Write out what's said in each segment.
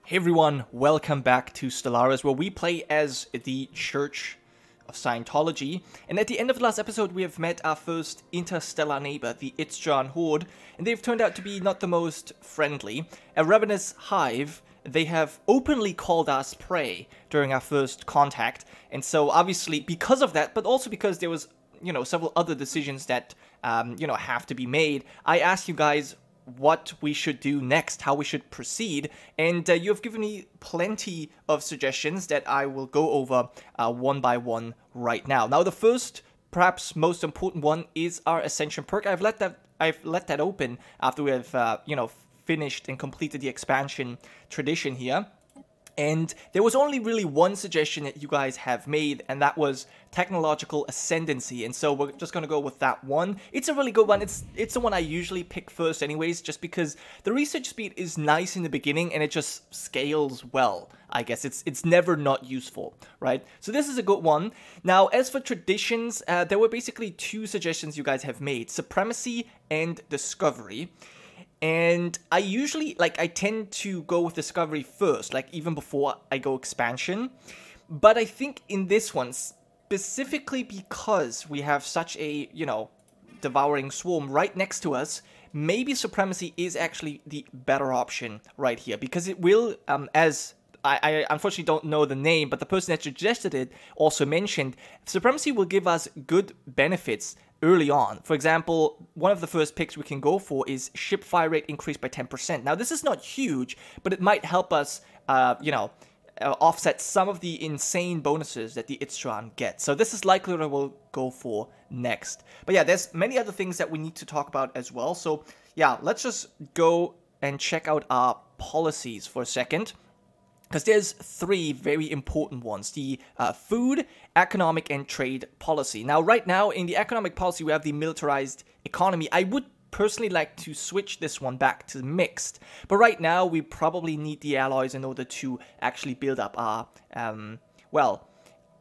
Hey everyone, welcome back to Stellaris, where we play as the Church of Scientology. And at the end of the last episode, we have met our first interstellar neighbor, the Itzjan Horde, and they've turned out to be not the most friendly. A ravenous hive, they have openly called us prey during our first contact. And so obviously, because of that, but also because there was, several other decisions that, have to be made, I asked you guys what we should do next, how we should proceed, and you have given me plenty of suggestions that I will go over one by one right now. Now, the first, perhaps most important one is our Ascension perk. I've let that open after we have finished and completed the expansion tradition here. And there was only really one suggestion that you guys have made, and that was technological ascendancy. And so we're just going to go with that one. It's a really good one. It's the one I usually pick first anyways, just because the research speed is nice in the beginning and it just scales well. I guess it's never not useful, right? So this is a good one. Now, as for traditions, there were basically two suggestions you guys have made: supremacy and discovery. And I usually, I tend to go with Discovery first, even before I go Expansion. But I think in this one, specifically because we have such a, devouring swarm right next to us, maybe Supremacy is actually the better option right here. Because it will, as I unfortunately don't know the name, but the person that suggested it also mentioned, Supremacy will give us good benefits early on. For example, one of the first picks we can go for is ship fire rate increased by 10%. Now, this is not huge, but it might help us, offset some of the insane bonuses that the Itzjan gets. So this is likely what we'll go for next. But yeah, there's many other things that we need to talk about as well. So yeah, let's just go and check out our policies for a second, because there's three very important ones: the food, economic, and trade policy. Now, right now, in the economic policy, we have the militarized economy. I would personally like to switch this one back to mixed, but right now, we probably need the alloys in order to actually build up our,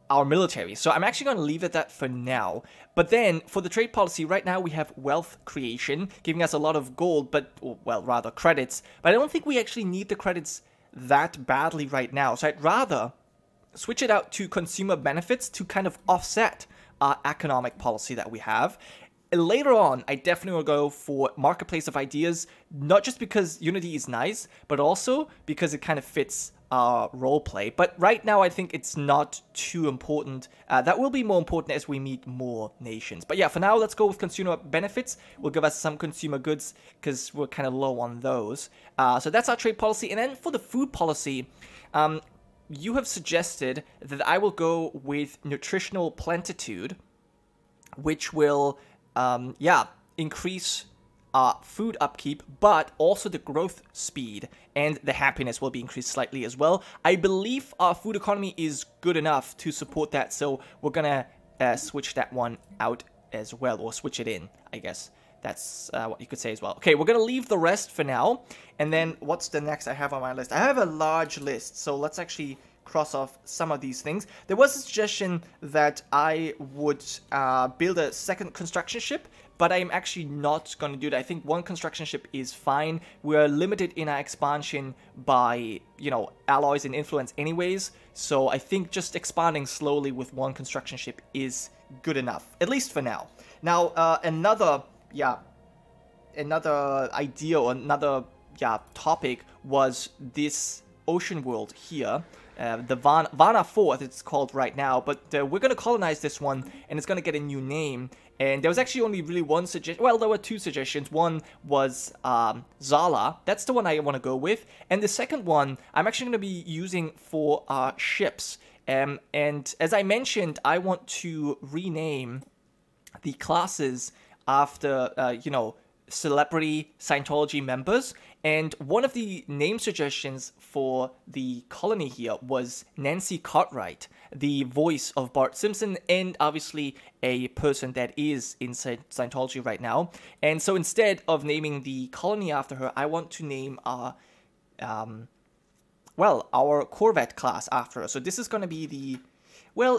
our military. So I'm actually going to leave it at that for now. But then, for the trade policy, right now, we have wealth creation, giving us a lot of gold, rather credits. But I don't think we actually need the credits that badly right now, so I'd rather switch it out to consumer benefits to kind of offset our economic policy that we have. And later on, I definitely will go for marketplace of ideas, not just because Unity is nice, but also because it kind of fits our roleplay. But right now, I think it's not too important. That will be more important as we meet more nations. But yeah, for now, let's go with consumer benefits. Will give us some consumer goods because we're kind of low on those. So that's our trade policy. And then for the food policy, you have suggested that I will go with nutritional plentitude, which will, increase food upkeep, but also the growth speed and the happiness will be increased slightly as well. I believe our food economy is good enough to support that, so we're gonna switch that one out as well, or switch it in, I guess. That's what you could say as well. Okay, we're gonna leave the rest for now, and then what's the next I have on my list? I have a large list, so let's actually cross off some of these things. There was a suggestion that I would build a second construction ship, but I'm actually not going to do that. I think one construction ship is fine. We're limited in our expansion by, alloys and influence anyways, so I think just expanding slowly with one construction ship is good enough, at least for now. Now, another idea or another topic was this ocean world here. The Vana 4th, it's called right now, but we're going to colonize this one, and it's going to get a new name. And there was actually only really one suggestion. Well, there were two suggestions. One was Zala. That's the one I want to go with. And the second one, I'm actually going to be using for ships. And as I mentioned, I want to rename the classes after, celebrity Scientology members. And one of the name suggestions for the colony here was Nancy Cartwright, the voice of Bart Simpson, and obviously a person that is in Scientology right now. And so instead of naming the colony after her, I want to name our Corvette class after her. So this is going to be the,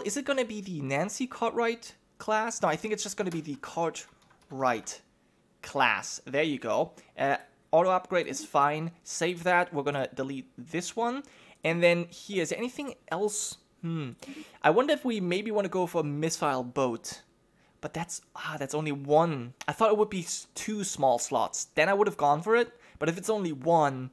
is it going to be the Nancy Cartwright class? No, I think it's just going to be the Cartwright class. There you go. auto upgrade is fine. Save that. We're gonna delete this one. And then here, is there anything else? I wonder if we maybe want to go for a missile boat. But that's only one. I thought it would be 2 small slots. Then I would have gone for it. But if it's only 1,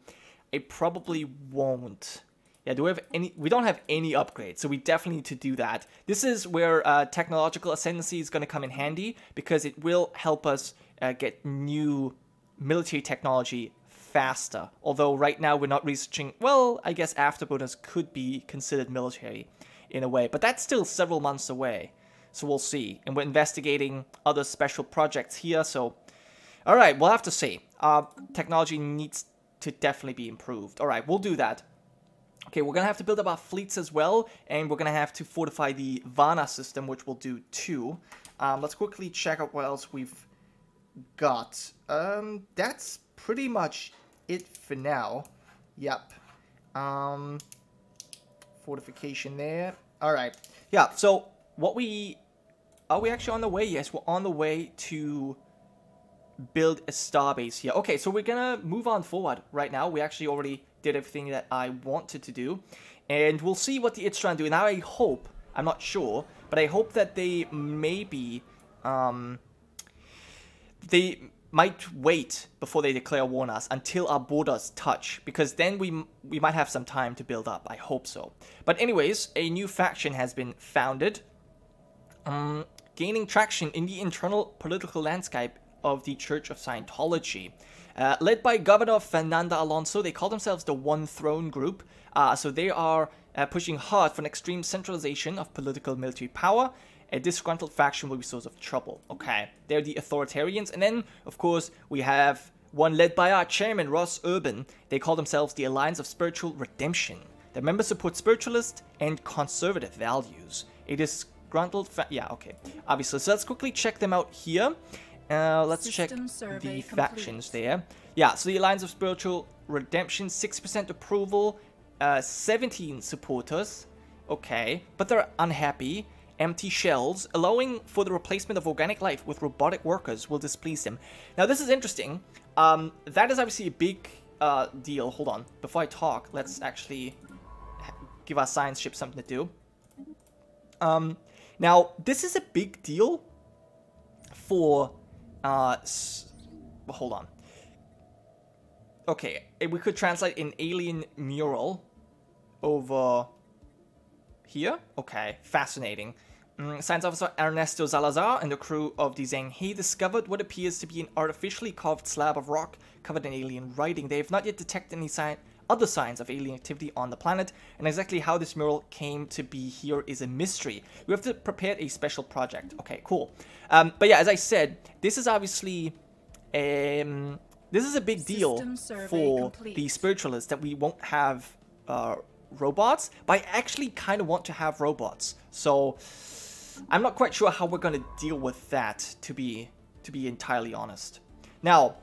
I probably won't. Yeah, do we have any? We don't have any upgrades, so we definitely need to do that. This is where technological ascendancy is going to come in handy, because it will help us get new military technology faster. Although right now we're not researching, well, I guess afterburners could be considered military in a way, but that's still several months away. So we'll see. And we're investigating other special projects here, so... Alright, we'll have to see. Technology needs to definitely be improved. Alright, we'll do that. Okay, we're gonna have to build up our fleets as well, and we're gonna have to fortify the Vana system, which we'll do too. Let's quickly check out what else we've got. That's pretty much it for now. Yep. Fortification there. Alright. Yeah, so what we... Are we actually on the way? Yes, we're on the way to build a starbase here. Okay, so we're gonna move on forward right now. We actually already did everything that I wanted to do. And we'll see what the Itstran do. Now I hope, I'm not sure, but I hope that they maybe... they might wait before they declare war on us until our borders touch, because then we might have some time to build up. I hope so. But anyways, a new faction has been founded. Gaining traction in the internal political landscape of the Church of Scientology. Led by Governor Fernanda Alonso, they call themselves the One Throne Group. So they are pushing hard for an extreme centralization of political military power. A disgruntled faction will be source of trouble. Okay, they're the authoritarians. And then, of course, we have one led by our chairman, Ross Urban. They call themselves the Alliance of Spiritual Redemption. Their members support spiritualist and conservative values. It is yeah, okay. Obviously, so let's quickly check them out here. Let's check the factions there. Yeah, so the Alliance of Spiritual Redemption, 6% approval, 17 supporters. Okay, but they're unhappy. Empty shells, allowing for the replacement of organic life with robotic workers will displease them. Now, this is interesting. That is obviously a big deal. Hold on. Before I talk, let's actually give our science ship something to do. Now, this is a big deal for, hold on. Okay, we could translate an alien mural over here. Okay, fascinating. Science officer Ernesto Salazar and the crew of the Zheng He discovered what appears to be an artificially carved slab of rock covered in alien writing. They have not yet detected any other signs of alien activity on the planet, and exactly how this mural came to be here is a mystery. We have to prepare a special project. Okay, cool. But yeah, as I said, this is obviously this is a big deal for the spiritualists, that we won't have robots, but I actually kind of want to have robots. So I'm not quite sure how we're going to deal with that, to be entirely honest. Now,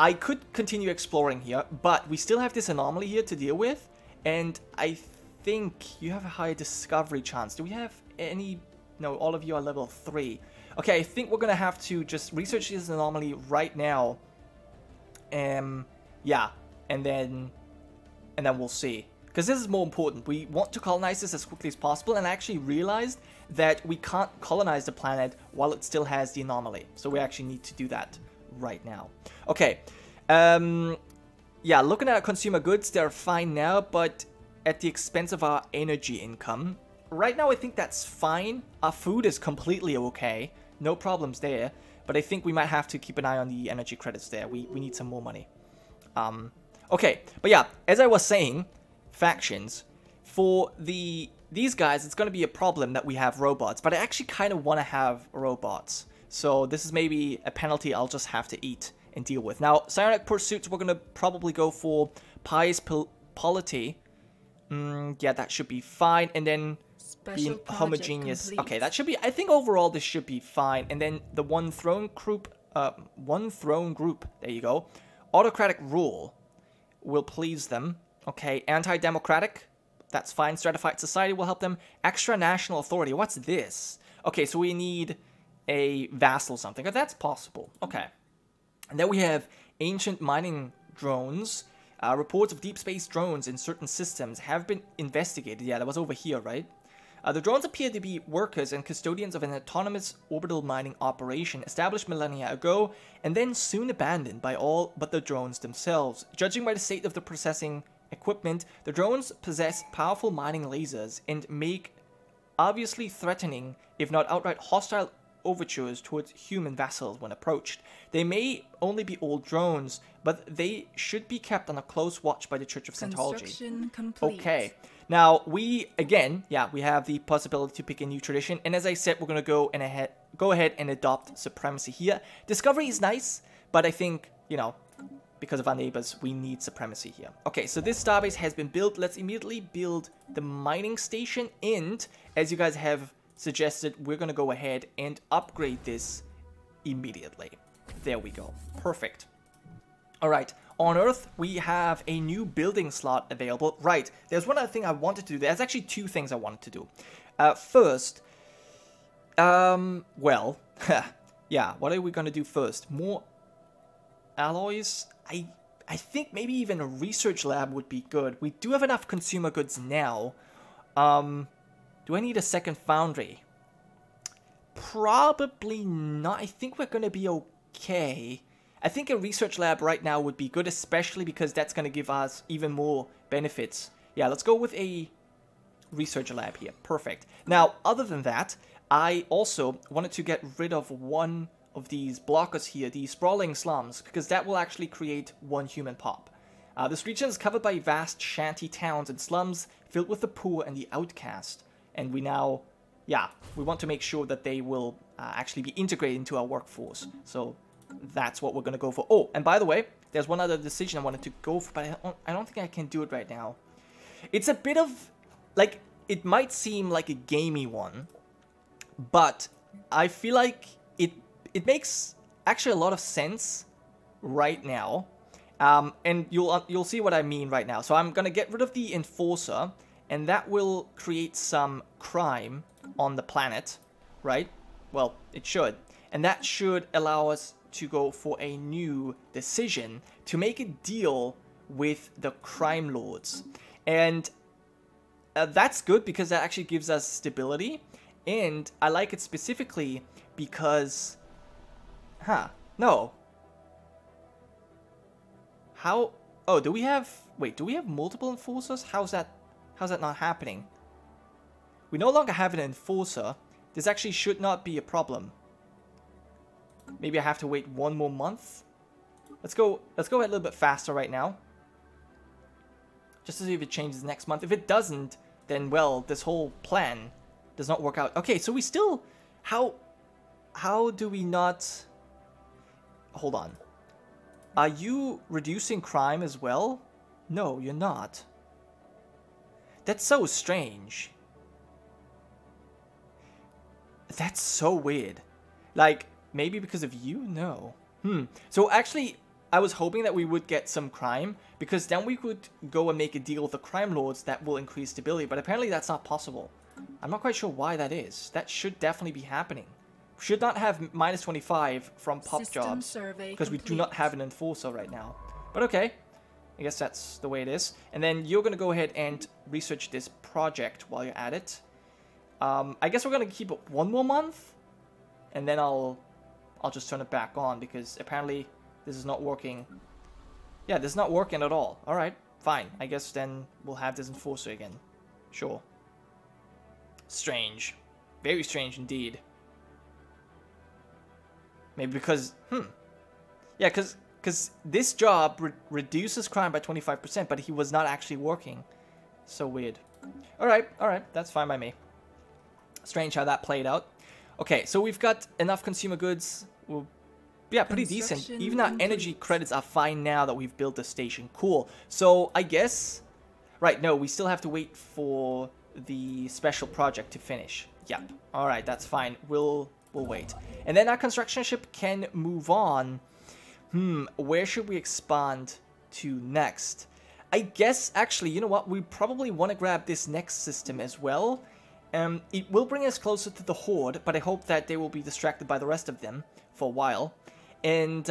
I could continue exploring here, but we still have this anomaly here to deal with, and I think you have a higher discovery chance. Do we have any... No, all of you are level 3. Okay, I think we're going to have to just research this anomaly right now. Yeah, and then we'll see. Because this is more important. We want to colonize this as quickly as possible, and I actually realized that we can't colonize the planet while it still has the anomaly. So we actually need to do that right now. Okay. Yeah, looking at consumer goods, they're fine now, but at the expense of our energy income. Right now, I think that's fine. Our food is completely okay. No problems there. But I think we might have to keep an eye on the energy credits there. We need some more money. Okay, but yeah, as I was saying, factions. For these guys, it's going to be a problem that we have robots. But I actually kind of want to have robots. So this is maybe a penalty I'll just have to eat and deal with. Now, psionic pursuits, we're going to probably go for pious polity. Yeah, that should be fine. And then being homogeneous. Complete. Okay, that should be... I think overall this should be fine. And then the one throne group... there you go. Autocratic rule will please them. Okay, anti-democratic. That's fine. Stratified society will help them. Extra national authority. What's this? Okay, so we need a vassal or something. That's possible. Okay. And then we have ancient mining drones. Reports of deep space drones in certain systems have been investigated. Yeah, that was over here, right? The drones appear to be workers and custodians of an autonomous orbital mining operation established millennia ago and then soon abandoned by all but the drones themselves. Judging by the state of the processing equipment, the drones possess powerful mining lasers and make obviously threatening, if not outright hostile, overtures towards human vessels when approached. They may only be old drones, but they should be kept on a close watch by the Church of Scientology. Construction complete. Okay. Now, we have the possibility to pick a new tradition, and as I said, we're going to go ahead and adopt supremacy here. Discovery is nice, but I think, you know, because of our neighbors, we need supremacy here. Okay, so this starbase has been built. Let's immediately build the mining station, and as you guys have suggested, we're going to go ahead and upgrade this immediately. There we go. Perfect. All right. On Earth, we have a new building slot available. Right. There's one other thing I wanted to do. There's actually two things I wanted to do. First, well, yeah, what are we going to do first? More alloys? I think maybe even a research lab would be good. We do have enough consumer goods now. Do I need a second foundry? Probably not. I think we're going to be okay. I think a research lab right now would be good, especially because that's going to give us even more benefits. Yeah, let's go with a research lab here. Perfect. Now, other than that, I also wanted to get rid of one of these blockers here, the sprawling slums, because that will actually create one human pop. This region is covered by vast shanty towns and slums filled with the poor and the outcast. And we now, yeah, we want to make sure that they will actually be integrated into our workforce. So that's what we're going to go for. Oh, and by the way, there's one other decision I wanted to go for, but I don't think I can do it right now. It's a bit of, like, it might seem like a gamey one, but I feel like it makes actually a lot of sense right now. And you'll see what I mean right now. So I'm going to get rid of the Enforcer, and that will create some crime on the planet, right? Well, it should. And that should allow us to go for a new decision to make a deal with the crime lords. And that's good because that actually gives us stability. And I like it specifically because... No. How... Oh, do we have... Wait, do we have multiple enforcers? How's that not happening? We no longer have an enforcer. This actually should not be a problem. Maybe I have to wait one more month? Let's go a little bit faster right now. Just to see if it changes next month. If it doesn't, then, well, this whole plan does not work out. Okay, so we still... How do we not... Hold on. Are you reducing crime as well? No, you're not. That's so strange. That's so weird. Like, maybe because of you? No. So actually, I was hoping that we would get some crime, because then we could go and make a deal with the crime lords that will increase stability, but apparently that's not possible. I'm not quite sure why that is. That should definitely be happening. We should not have minus 25 from pop jobs, because we do not have an enforcer right now. But okay. I guess that's the way it is. And then you're going to go ahead and research this project while you're at it. I guess we're going to keep it one more month. And then I'll just turn it back on because apparently this is not working. Yeah, this is not working at all. Alright, fine. I guess then we'll have this enforcer again. Sure. Strange. Very strange indeed. Maybe because... Yeah, because this job reduces crime by 25%, but he was not actually working. So weird. Alright, that's fine by me. Strange how that played out. Okay, so we've got enough consumer goods. Well, yeah, pretty decent. Even our energy credits are fine now that we've built the station. Cool. So I guess... Right, no, we still have to wait for the special project to finish. Yep. Alright, that's fine. We'll wait. And then our construction ship can move on. Where should we expand to next? I guess, actually, you know what? We probably want to grab this next system as well. It will bring us closer to the Horde, but I hope that they will be distracted by the rest of them for a while. And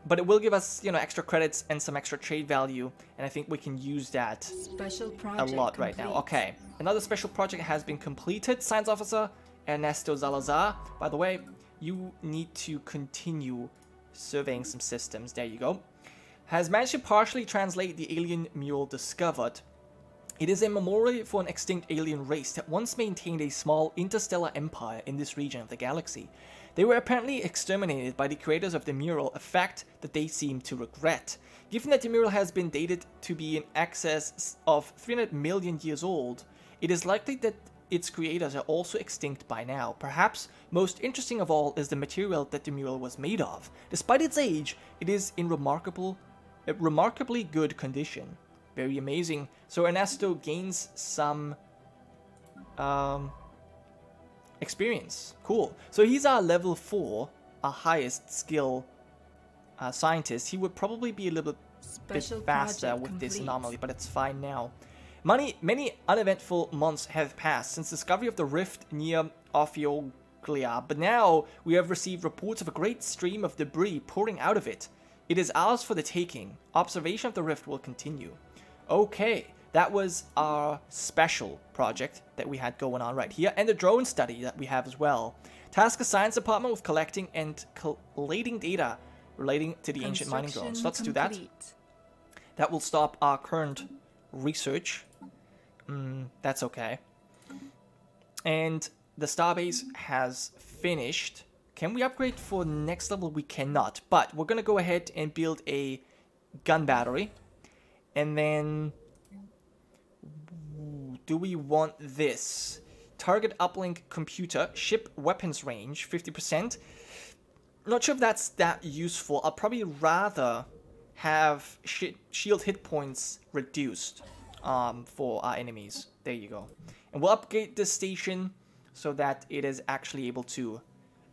but it will give us, you know, extra credits and some extra trade value, and I think we can use that Special a project lot right now. Okay, another special project has been completed. Science Officer Ernesto Salazar. By the way, you need to continue surveying some systems. There you go. Has managed to partially translate the alien mural discovered. It is a memorial for an extinct alien race that once maintained a small interstellar empire in this region of the galaxy. They were apparently exterminated by the creators of the mural, a fact that they seem to regret. Given that the mural has been dated to be in excess of 300 million years old, it is likely that its creators are also extinct by now. Perhaps most interesting of all is the material that the mural was made of. Despite its age, it is in remarkably good condition. Very amazing. So Ernesto gains some experience. Cool. So he's our level 4, our highest skill scientist. He would probably be a little bit faster with this anomaly, but it's fine now. Many uneventful months have passed since discovery of the rift near Ophioglia, but now we have received reports of a great stream of debris pouring out of it. It is ours for the taking. Observation of the rift will continue. Okay, that was our special project that we had going on right here, and the drone study that we have as well. Task a science department with collecting and collating data relating to the ancient mining drones. Let's do that. That will stop our current research. That's okay. And the starbase has finished. Can we upgrade for next level? We cannot, but we're gonna go ahead and build a gun battery. And then, do we want this? Target uplink computer, ship weapons range, 50%. Not sure if that's that useful. I'll probably rather have shield hit points reduced for our enemies. There you go. And we'll upgrade this station so that it is actually able to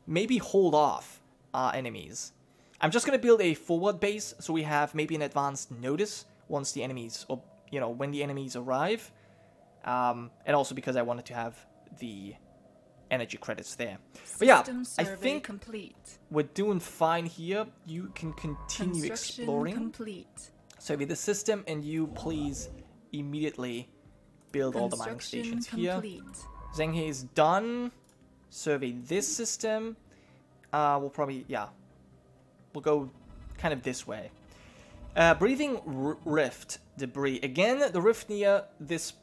maybe hold off our enemies. I'm just going to build a forward base so we have maybe an advanced notice once the enemies, or you know, when the enemies arrive, and also because I wanted to have the energy credits there. But yeah, I think we're doing fine here. You can continue exploring. Survey the system, and you please immediately build all the mining stations here. Zhenghe is done. Survey this system. We'll probably, yeah, we'll go kind of this way. Breathing rift debris. Again, the rift near this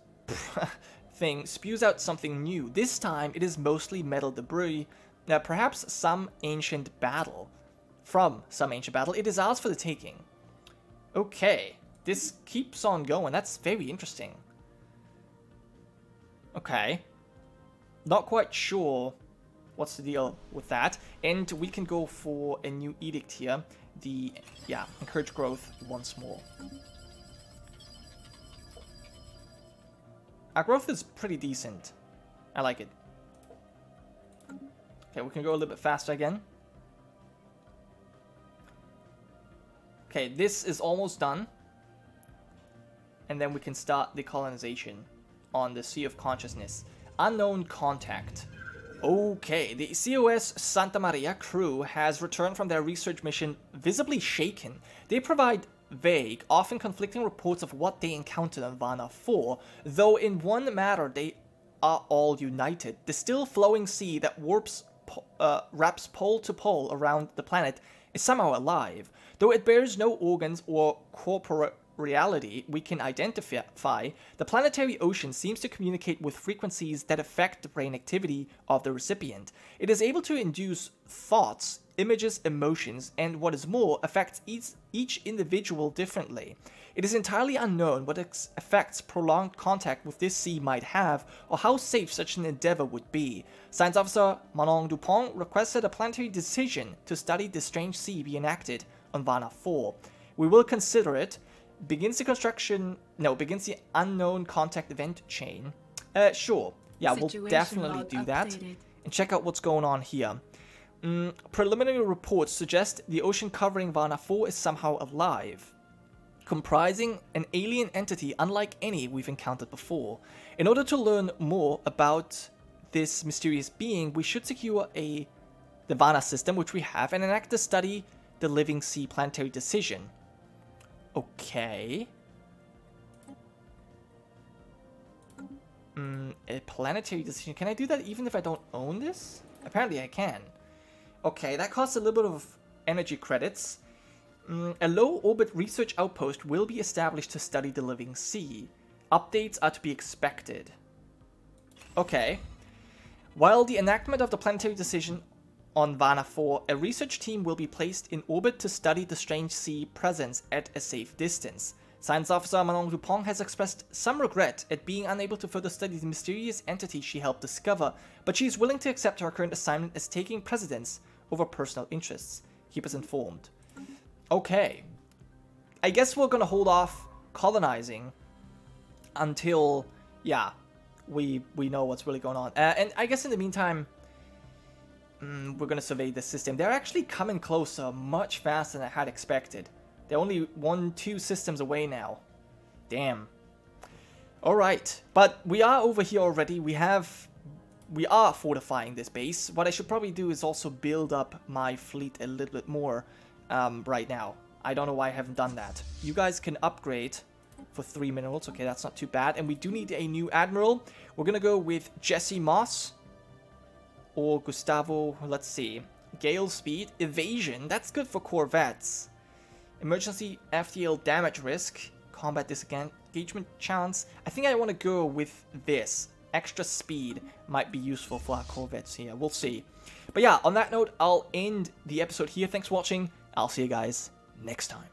thing spews out something new. This time, it is mostly metal debris. Perhaps some ancient battle. From some ancient battle. It is ours for the taking. Okay. This keeps on going. That's very interesting. Okay. Not quite sure what's the deal with that. And we can go for a new edict here. Yeah, encourage growth once more. Our growth is pretty decent. I like it. Okay, we can go a little bit faster again. Okay, this is almost done. And then we can start the colonization on the Sea of Consciousness. Unknown contact. Okay, the COS Santa Maria crew has returned from their research mission visibly shaken. They provide vague, often conflicting reports of what they encountered on Varna 4, though in one matter they are all united. The still flowing sea that wraps pole to pole around the planet is somehow alive. Though it bears no organs or corporeality we can identify, the planetary ocean seems to communicate with frequencies that affect the brain activity of the recipient. It is able to induce thoughts, images, emotions, and what is more, affects each individual differently. It is entirely unknown what effects prolonged contact with this sea might have, or how safe such an endeavor would be. Science Officer Manon Dupont requested a planetary decision to study the strange sea be enacted on Varna 4. We will consider it. Begins the unknown contact event chain. Sure. Yeah, we'll definitely do that. And check out what's going on here. Preliminary reports suggest the ocean covering Varna 4 is somehow alive, comprising an alien entity unlike any we've encountered before. In order to learn more about this mysterious being, we should secure the Varna system, which we have, and enact a study the Living Sea planetary decision. Okay. A planetary decision. Can I do that even if I don't own this? Apparently I can. Okay, that costs a little bit of energy credits. A low-orbit research outpost will be established to study the Living Sea. Updates are to be expected. Okay. While the enactment of the planetary decision on Vana 4, a research team will be placed in orbit to study the strange sea presence at a safe distance. Science Officer Manon Dupont has expressed some regret at being unable to further study the mysterious entity she helped discover, but she is willing to accept her current assignment as taking precedence over personal interests. Keep us informed. Okay. I guess we're gonna hold off colonizing until, yeah, we know what's really going on. And I guess in the meantime, we're gonna survey the system. They're actually coming closer much faster than I had expected. They're only 1-2 systems away now. Damn. Alright, but we are over here already. We are fortifying this base. What I should probably do is also build up my fleet a little bit more right now. I don't know why I haven't done that. You guys can upgrade for 3 minerals. Okay, that's not too bad. And we do need a new Admiral. We're gonna go with Jesse Moss or Gustavo. Let's see. Gale speed, evasion. That's good for corvettes. Emergency FTL damage risk, combat disengagement chance. I think I want to go with this. Extra speed might be useful for our corvettes here. We'll see. But yeah, on that note, I'll end the episode here. Thanks for watching. I'll see you guys next time.